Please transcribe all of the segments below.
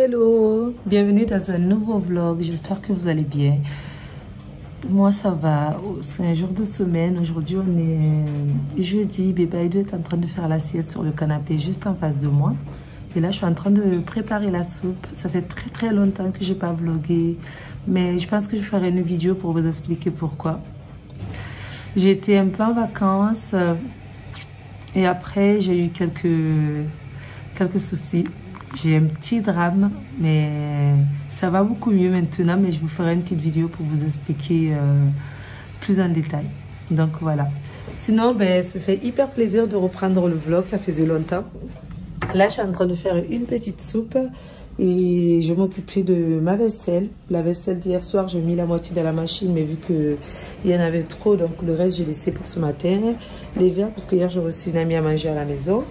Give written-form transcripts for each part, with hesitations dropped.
Hello, bienvenue dans un nouveau vlog, j'espère que vous allez bien. Moi ça va, c'est un jour de semaine, aujourd'hui on est jeudi, bébé Aïdou est en train de faire la sieste sur le canapé juste en face de moi. Et là je suis en train de préparer la soupe, ça fait très longtemps que j'ai pas vlogué, mais je pense que je ferai une vidéo pour vous expliquer pourquoi. J'ai été un peu en vacances et après j'ai eu quelques soucis. J'ai un petit drame, mais ça va beaucoup mieux maintenant, mais je vous ferai une petite vidéo pour vous expliquer plus en détail. Donc voilà. Sinon, ben, ça me fait hyper plaisir de reprendre le vlog, ça faisait longtemps. Là, je suis en train de faire une petite soupe et je m'occupais de ma vaisselle. La vaisselle d'hier soir, j'ai mis la moitié dans la machine, mais vu qu'il y en avait trop, donc le reste, j'ai laissé pour ce matin. Les verres, parce que hier, j'ai reçu une amie à manger à la maison.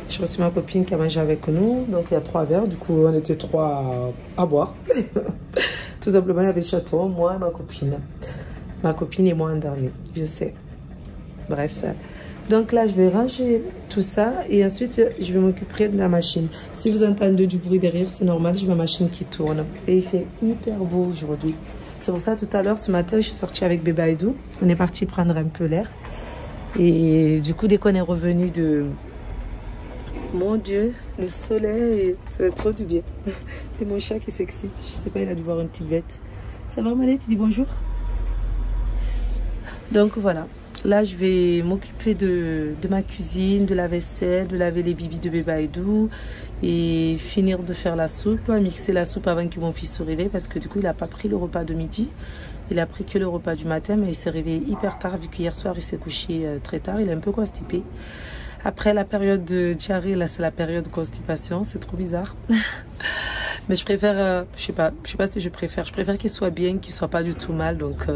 J'ai reçu ma copine qui a mangé avec nous, donc il y a 3 verres, du coup on était 3 à boire. Tout simplement, il y avait Château, moi et ma copine. Ma copine et moi en dernier, je sais. Bref, donc là je vais ranger tout ça et ensuite je vais m'occuper de la machine. Si vous entendez du bruit derrière, c'est normal, j'ai ma machine qui tourne. Et il fait hyper beau aujourd'hui. C'est pour ça tout à l'heure, ce matin, je suis sortie avec bébé Aïdou. On est parti prendre un peu l'air. Et du coup, dès qu'on est revenu de... Mon Dieu, le soleil, ça va trop du bien. C'est mon chat qui s'excite. Je sais pas, il a dû voir une petite bête. Ça va, Mané? Tu dis bonjour? Donc voilà. Là, je vais m'occuper de ma cuisine, de la vaisselle, de laver les bibis de bébé Aïdou et finir de faire la soupe, mixer la soupe avant que mon fils se réveille parce que du coup, il n'a pas pris le repas de midi. Il a pris que le repas du matin, mais il s'est réveillé hyper tard vu qu'hier soir, il s'est couché très tard. Il est un peu constipé. Après la période de diarrhée, là c'est la période de constipation, c'est trop bizarre. Mais je préfère, je sais pas si je préfère qu'il soit bien, qu'il soit pas du tout mal. Donc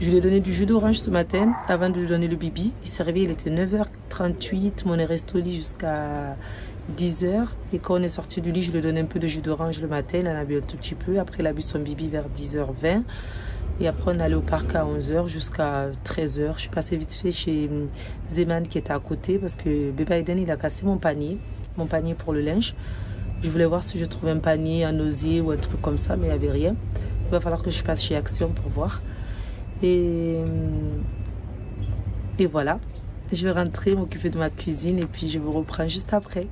je lui ai donné du jus d'orange ce matin avant de lui donner le bibi. Il s'est réveillé, il était 9h38, on est resté au lit jusqu'à 10h. Et quand on est sorti du lit, je lui ai donné un peu de jus d'orange le matin, il en a bu un tout petit peu. Après il a bu son bibi vers 10h20. Et après, on est allé au parc à 11h jusqu'à 13h. Je suis passée vite fait chez Zeman qui était à côté parce que bébé Aiden, il a cassé mon panier pour le linge. Je voulais voir si je trouvais un panier, un osier ou un truc comme ça, mais il n'y avait rien. Il va falloir que je passe chez Action pour voir. Et voilà. Je vais rentrer, m'occuper de ma cuisine et puis je vous reprends juste après.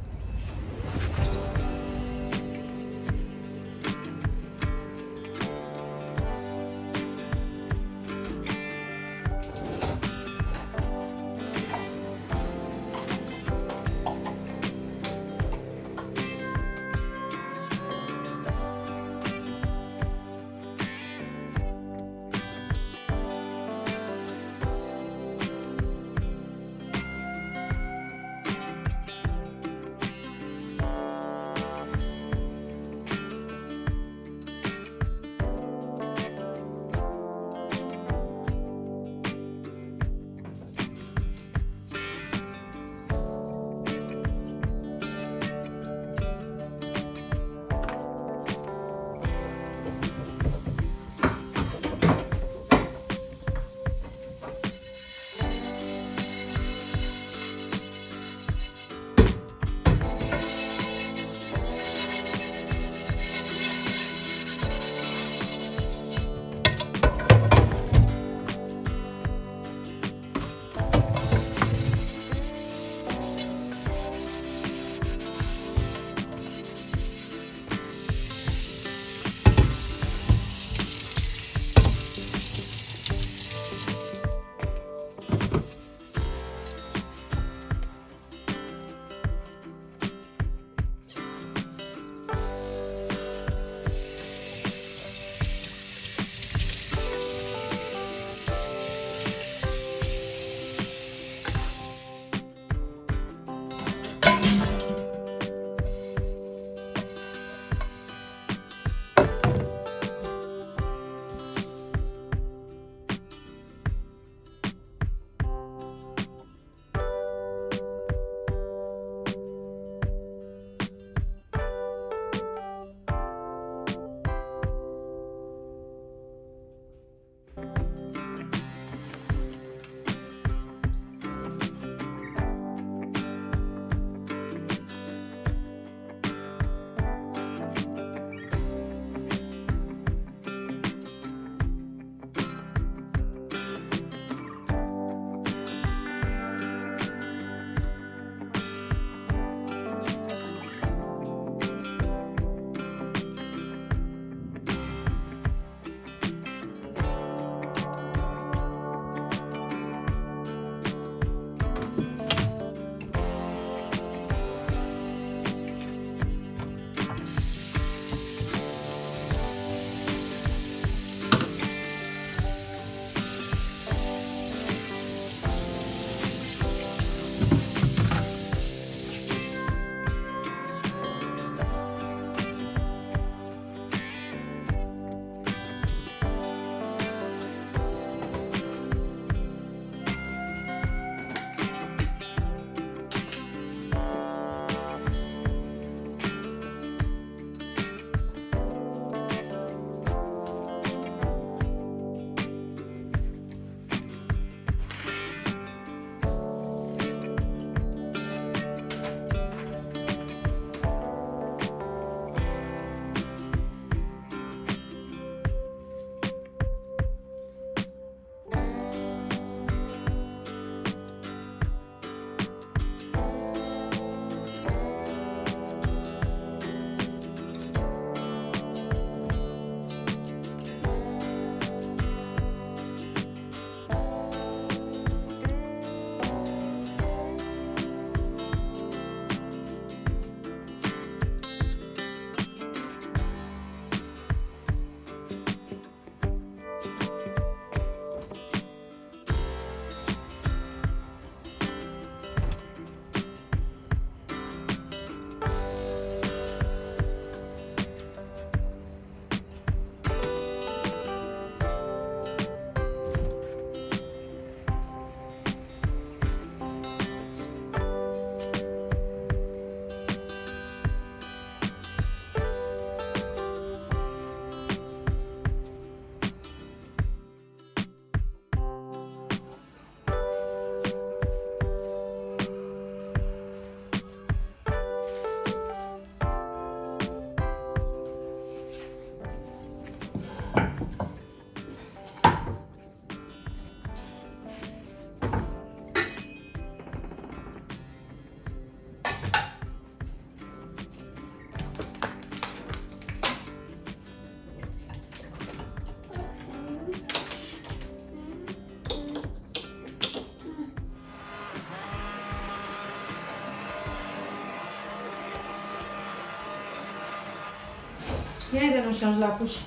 Viens, Aiden, on change la couche.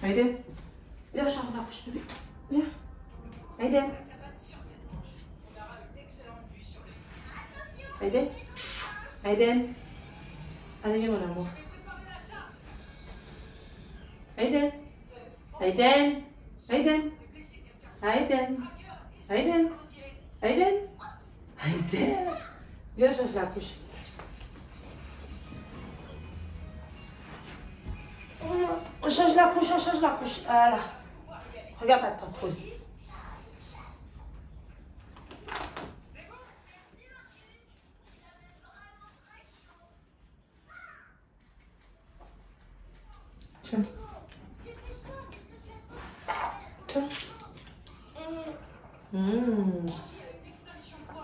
Aiden, viens, change la couche, bébé. Viens. Aiden. Aiden. Aiden. Allez, viens, mon amour. Aiden. Aiden. Aiden. Aiden. Aiden. Aiden. Aiden. Viens, change la couche. On change la couche, on change la couche. Voilà. Regarde pas de patrouille. Tiens. Tiens.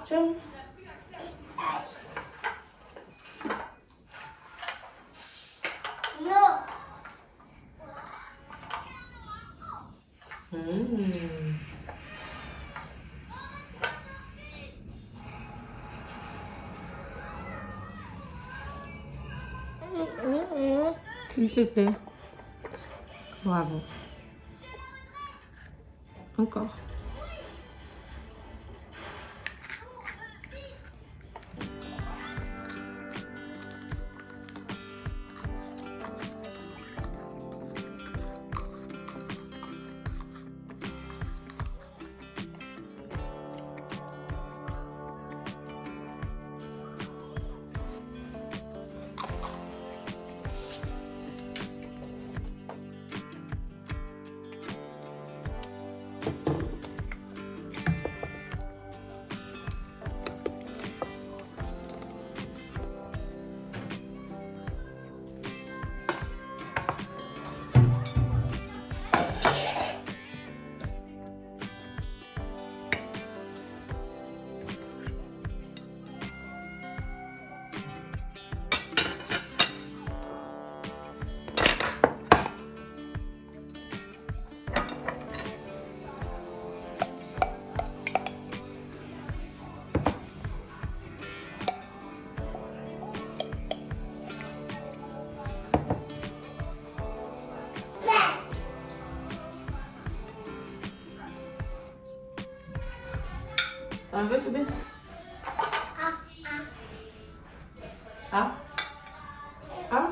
Tiens. S'il te plaît. Bravo. Encore. Un peu, bébé. Ah. Ah.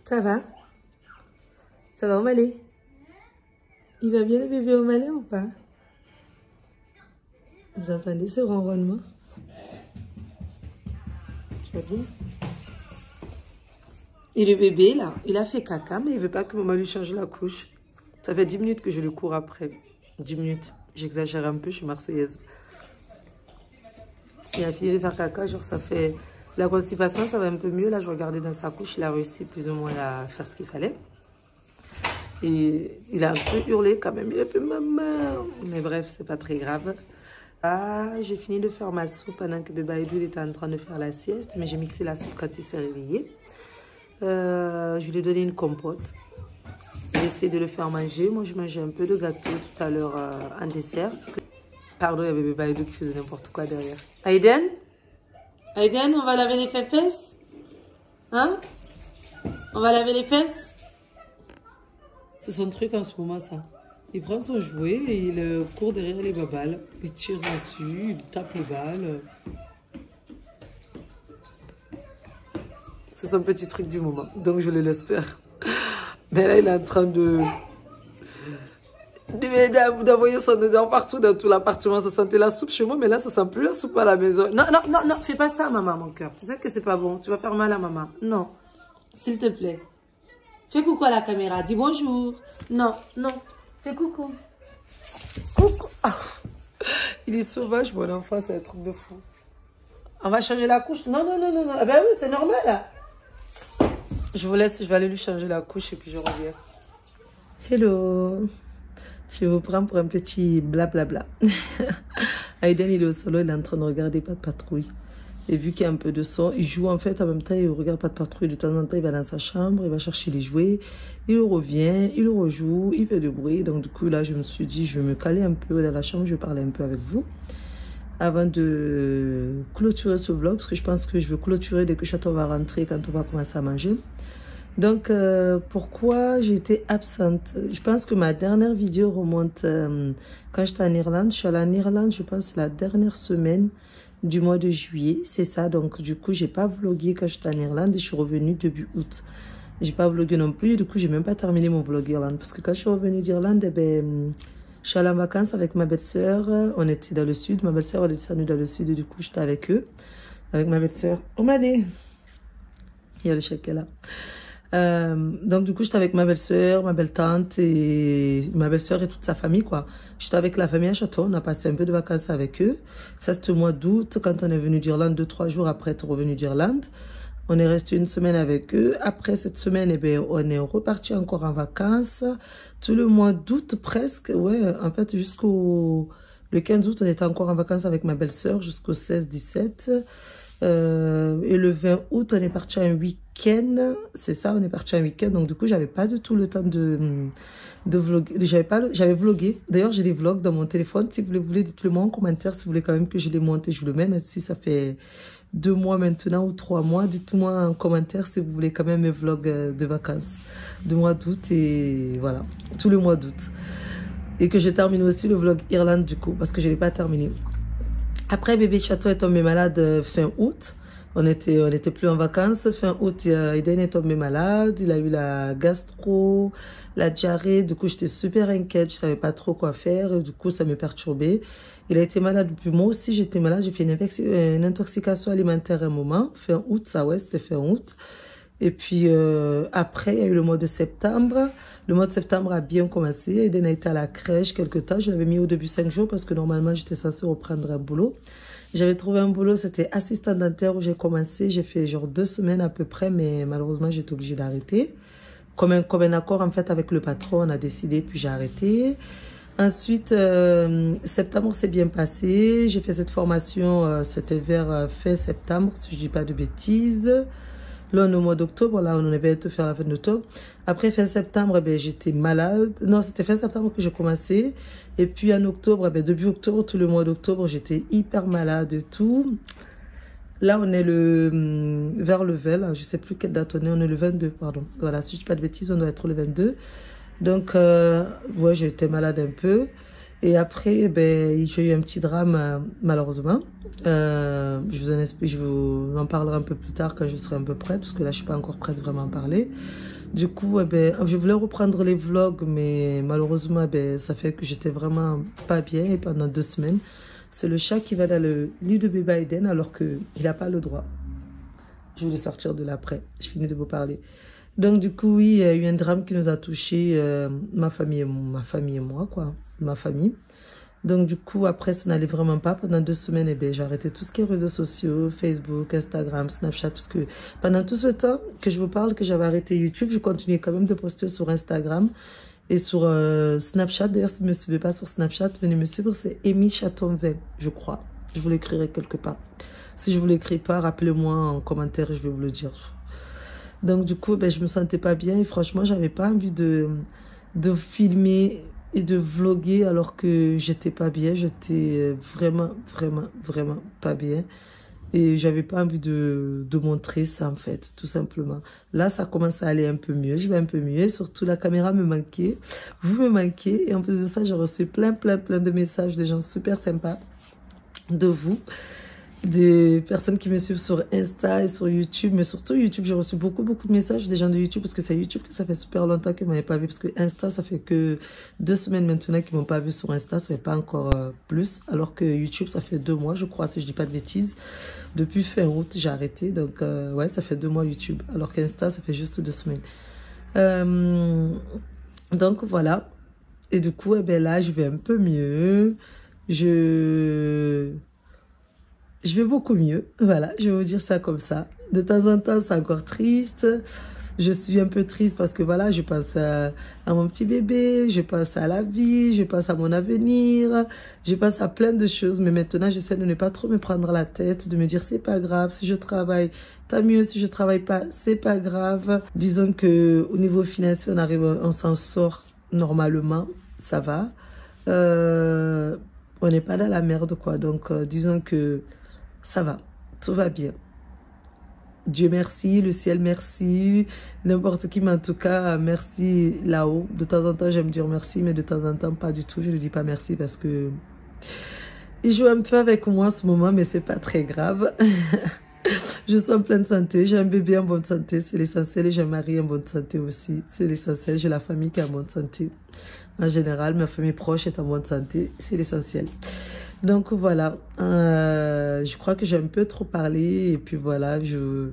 Ça va? Ça va, Omalé? Il va bien le bébé Omalé ou pas? Vous entendez ce ronronnement? Tu vas bien? Et le bébé, là, il a fait caca, mais il veut pas que maman lui change la couche. Ça fait 10 minutes que je le cours après. 10 minutes. J'exagère un peu, je suis marseillaise. Il a fini de faire caca, genre ça fait... La constipation, ça va un peu mieux. Là, je regardais dans sa couche, il a réussi plus ou moins à faire ce qu'il fallait. Et il a un peu hurlé quand même. Il a fait maman. Mais bref, c'est pas très grave. Ah, j'ai fini de faire ma soupe pendant que bébé Aïdou était en train de faire la sieste. Mais j'ai mixé la soupe quand il s'est réveillé. Je lui ai donné une compote. J'ai essayé de le faire manger. Moi, je mangeais un peu de gâteau tout à l'heure en dessert. Parce que... Pardon, il y avait bébé Aïdou qui faisait n'importe quoi derrière. Aïden? Aïden, on va laver les fesses? Hein? On va laver les fesses? C'est son truc en ce moment, ça. Il prend son jouet et il court derrière les babales. Il tire dessus, il tape les balles. C'est son petit truc du moment. Donc je le laisse faire. Mais là, il est en train d'envoyer son odeur partout dans tout l'appartement. Ça sentait la soupe chez moi, mais là, ça sent plus la soupe à la maison. Non, non, non, non, fais pas ça, maman, mon cœur. Tu sais que c'est pas bon. Tu vas faire mal à maman. Non, s'il te plaît. Fais coucou à la caméra. Dis bonjour. Non, non. Fais coucou. Coucou. Ah. Il est sauvage, mon enfant. C'est un truc de fou. On va changer la couche. Non, non, non, non, non. Ah ben oui, c'est normal, là. Je vous laisse, je vais aller lui changer la couche et puis je reviens. Hello. Je vous prends pour un petit blablabla. Aiden, il est au salon, il est en train de regarder Pas de Patrouille. Et vu qu'il y a un peu de son, il joue en fait en même temps, il regarde Pas de Patrouille. De temps en temps, il va dans sa chambre, il va chercher les jouets, il revient, il rejoue, il fait du bruit. Donc du coup, là, je me suis dit, je vais me caler un peu dans la chambre, je vais parler un peu avec vous. Avant de clôturer ce vlog, parce que je pense que je vais clôturer dès que Chaton va rentrer, quand on va commencer à manger. Donc, pourquoi j'ai été absente? Je pense que ma dernière vidéo remonte quand j'étais en Irlande. Je suis allée en Irlande, je pense, la dernière semaine du mois de juillet. C'est ça, donc du coup, j'ai pas vlogué quand j'étais en Irlande et je suis revenue début août. J'ai pas vlogué non plus, du coup, j'ai même pas terminé mon vlog Irlande. Parce que quand je suis revenue d'Irlande, eh ben, je suis allée en vacances avec ma belle-sœur. On était dans le sud. Ma belle-sœur, elle est descendue dans le sud et du coup, j'étais avec eux. Avec ma belle-sœur. Oh, Mané! Il y a le chèque là. Donc du coup j'étais avec ma belle-sœur, ma belle-tante et ma belle-sœur et toute sa famille quoi. J'étais avec la famille à Château, on a passé un peu de vacances avec eux. Ça c'était au mois d'août quand on est venu d'Irlande, 2-3 jours après être revenu d'Irlande. On est resté une semaine avec eux. Après cette semaine, eh bien, on est reparti encore en vacances. Tout le mois d'août presque, ouais, en fait jusqu'au le 15 août, on était encore en vacances avec ma belle-sœur jusqu'au 16-17. Et le 20 août, on est parti un week-end. C'est ça, on est parti un week-end. Donc, du coup, j'avais pas du tout le temps de vlogger. J'avais vlogué. D'ailleurs, j'ai des vlogs dans mon téléphone. Si vous voulez, dites-le moi en commentaire. Si vous voulez quand même que je les monte et je le mets. Même si ça fait 2 mois maintenant ou 3 mois. Dites-moi en commentaire si vous voulez quand même mes vlogs de vacances. De mois d'août et voilà. Tout le mois d'août. Et que je termine aussi le vlog Irlande du coup. Parce que je l'ai pas terminé. Après, bébé Chaton est tombé malade fin août. On était plus en vacances. Fin août, Aiden est tombé malade. Il a eu la gastro, la diarrhée. Du coup, j'étais super inquiète. Je savais pas trop quoi faire. Et du coup, ça me perturbait. Il a été malade. Puis moi aussi, j'étais malade. J'ai fait une intoxication alimentaire un moment. Fin août, ça, ouais, c'était fin août. Et puis, après, il y a eu le mois de septembre. Le mois de septembre a bien commencé. Aiden a été à la crèche quelque temps. Je l'avais mis au début 5 jours parce que normalement, j'étais censée reprendre un boulot. J'avais trouvé un boulot, c'était assistant dentaire où j'ai commencé. J'ai fait genre 2 semaines à peu près, mais malheureusement, j'ai été obligée d'arrêter. Comme un accord, en fait, avec le patron, on a décidé, puis j'ai arrêté. Ensuite, septembre s'est bien passé. J'ai fait cette formation, c'était vers fin septembre, si je dis pas de bêtises. Là, on est au mois d'octobre, là, on avait été faire la fin d'octobre. Après, fin septembre, ben, j'étais malade. Non, c'était fin septembre que j'ai commencé. Et puis, en octobre, ben, début octobre, tout le mois d'octobre, j'étais hyper malade et tout. Là, on est vers le 20, là, je sais plus quelle date on est le 22, pardon. Voilà, si je dis pas de bêtises, on doit être le 22. Donc, ouais, j'ai été malade un peu. Et après, ben, j'ai eu un petit drame, malheureusement. Je vous en parlerai un peu plus tard quand je serai un peu prête, parce que là, je suis pas encore prête vraiment à en parler. Du coup, ben, je voulais reprendre les vlogs, mais malheureusement, ben, ça fait que j'étais vraiment pas bien. Et pendant 2 semaines, c'est le chat qui va dans le lit de bébé Aiden, alors qu'il n'a pas le droit. Je voulais sortir de là après. Je finis de vous parler. Donc, du coup, oui, il y a eu un drame qui nous a touché ma famille et moi, quoi. Ma famille. Donc, du coup, après, ça n'allait vraiment pas. Pendant 2 semaines, eh bien, j'ai arrêté tout ce qui est réseaux sociaux, Facebook, Instagram, Snapchat, parce que pendant tout ce temps que je vous parle, que j'avais arrêté YouTube, je continuais quand même de poster sur Instagram et sur Snapchat. D'ailleurs, si vous ne me suivez pas sur Snapchat, venez me suivre, c'est Amy Chaton20, je crois. Je vous l'écrirai quelque part. Si je ne vous l'écris pas, rappelez-moi en commentaire, je vais vous le dire. Donc, du coup, ben, je me sentais pas bien et franchement, j'avais pas envie de filmer et de vlogger alors que j'étais pas bien. J'étais vraiment pas bien. Et j'avais pas envie de montrer ça, en fait, tout simplement. Là, ça commence à aller un peu mieux. Je vais un peu mieux. Et surtout, la caméra me manquait. Vous me manquez. Et en plus de ça, j'ai reçu plein de messages de gens super sympas de vous. Des personnes qui me suivent sur Insta et sur YouTube, mais surtout YouTube, j'ai reçu beaucoup de messages des gens de YouTube, parce que c'est YouTube que ça fait super longtemps qu'ils ne m'avaient pas vu, parce que Insta, ça fait que 2 semaines maintenant qu'ils ne m'ont pas vu sur Insta, ça fait pas encore plus, alors que YouTube, ça fait 2 mois, je crois, si je dis pas de bêtises. Depuis fin août, j'ai arrêté, donc ouais, ça fait 2 mois YouTube, alors qu'Insta, ça fait juste 2 semaines. Donc voilà, et du coup, eh ben là, je vais un peu mieux, je vais beaucoup mieux. Voilà, je vais vous dire ça comme ça. De temps en temps, c'est encore triste. Je suis un peu triste parce que voilà, je pense à mon petit bébé, je pense à la vie, je pense à mon avenir, je pense à plein de choses. Mais maintenant, j'essaie de ne pas trop me prendre la tête, de me dire c'est pas grave, si je travaille, tant mieux, si je travaille pas, c'est pas grave. Disons que au niveau financier, on s'en sort normalement, ça va. On n'est pas dans la merde quoi, donc disons que ça va, tout va bien. Dieu merci, le ciel merci, n'importe qui, mais en tout cas, merci là-haut. De temps en temps, j'aime dire merci, mais de temps en temps, pas du tout. Je ne dis pas merci parce que il joue un peu avec moi en ce moment, mais c'est pas très grave. Je suis en pleine santé, j'ai un bébé en bonne santé, c'est l'essentiel, et j'ai un mari en bonne santé aussi, c'est l'essentiel. J'ai la famille qui est en bonne santé. En général, ma famille proche est en bonne santé, c'est l'essentiel. Donc voilà, je crois que j'ai un peu trop parlé et puis voilà, je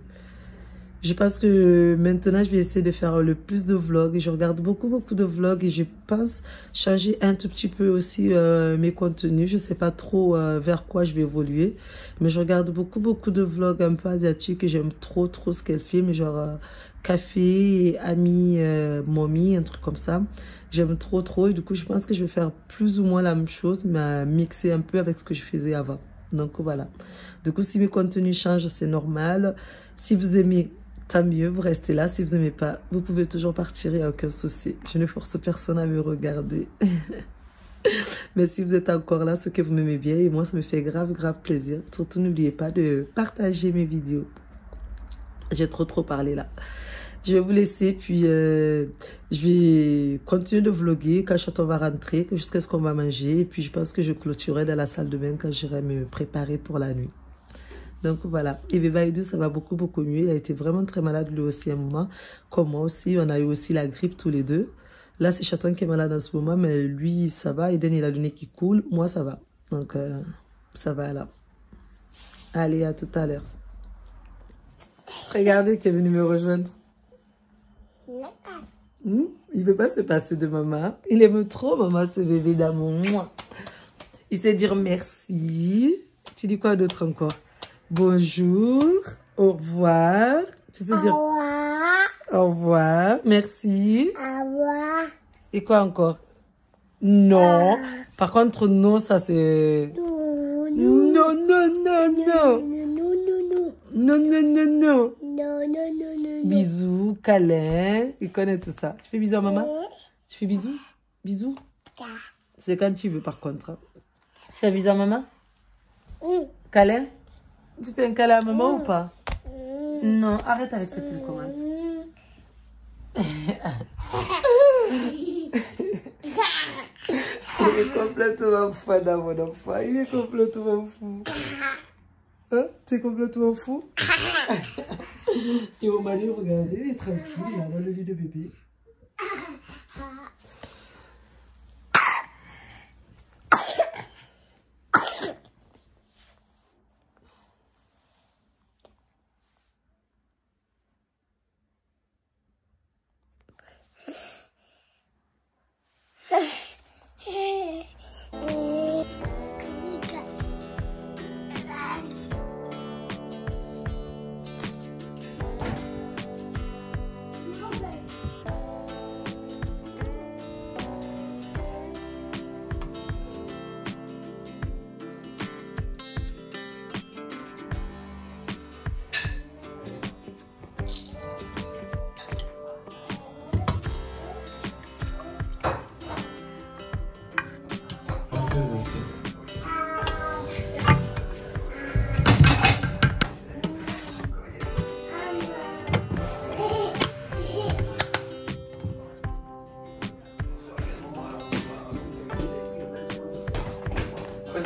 pense que maintenant je vais essayer de faire le plus de vlogs. Je regarde beaucoup de vlogs et je pense changer un tout petit peu aussi mes contenus. Je sais pas trop vers quoi je vais évoluer, mais je regarde beaucoup de vlogs un peu asiatiques et j'aime trop ce qu'elles filment, genre café, ami, mommy, un truc comme ça. J'aime trop et du coup je pense que je vais faire plus ou moins la même chose mais mixer un peu avec ce que je faisais avant. Donc voilà. Du coup si mes contenus changent c'est normal. Si vous aimez, tant mieux, vous restez là. Si vous n'aimez pas, vous pouvez toujours partir, il n'y a aucun souci. Je ne force personne à me regarder. Mais si vous êtes encore là, c'est que vous m'aimez bien et moi ça me fait grave plaisir. Surtout n'oubliez pas de partager mes vidéos. J'ai trop parlé là. Je vais vous laisser, puis je vais continuer de vlogger quand Chaton va rentrer, jusqu'à ce qu'on va manger. Et puis je pense que je clôturerai dans la salle de bain quand j'irai me préparer pour la nuit. Donc voilà, et Bébé Aïdou, ça va beaucoup mieux. Il a été vraiment très malade lui aussi à un moment, comme moi aussi. On a eu aussi la grippe tous les deux. Là, c'est Chaton qui est malade en ce moment, mais lui, ça va. Eden, il a le nez qui coule. Moi, ça va. Donc, ça va là. Allez, à tout à l'heure. Regardez qui est venu me rejoindre. Il ne veut pas se passer de maman. Il aime trop maman, ce bébé d'amour. Il sait dire merci. Tu dis quoi d'autre encore? Bonjour, au revoir. Tu sais dire au revoir, merci. Au revoir. Et quoi encore? Non. Par contre, non, ça c'est... Non. Non. Bisous, câlin. Il connaît tout ça. Tu fais bisous à maman? Tu fais bisous? Bisous? C'est quand tu veux par contre. Tu fais bisous à maman? Câlin? Tu fais un câlin à maman ou pas? Non, arrête avec cette télécommande. Il est complètement fou, mon enfant. Il est complètement fou. Hein? Tu es complètement fou? Et mon mari, regardez, il est tranquille, là, dans le lit de bébé.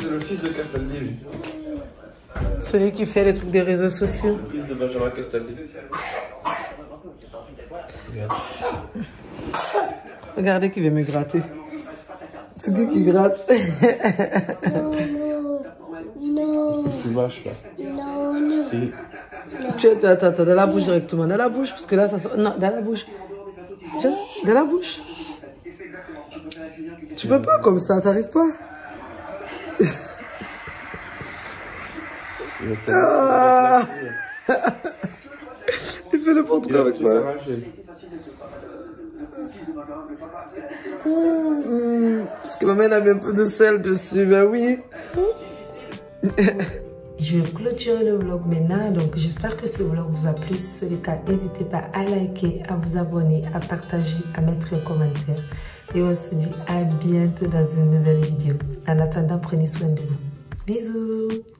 C'est le fils de Castaldi, lui. Celui qui fait les trucs des réseaux sociaux. Le fils de Benjamin Castaldi. Regardez qui veut me gratter. C'est qui gratte. Non. Tu vaches là. Non. Si. Attends, dans la bouche directement. Dans la bouche, parce que là, ça sort. Non, dans la bouche. Tiens, dans la bouche. Tu peux pas comme ça, t'arrives pas. Il fait le bon truc avec moi. Parce que maman a mis un peu de sel dessus, ben oui. Je vais clôturer le vlog maintenant, donc j'espère que ce vlog vous a plu. Si c'est le cas, n'hésitez pas à liker, à vous abonner, à partager, à mettre un commentaire. Et on se dit à bientôt dans une nouvelle vidéo. En attendant, prenez soin de vous. Bisous!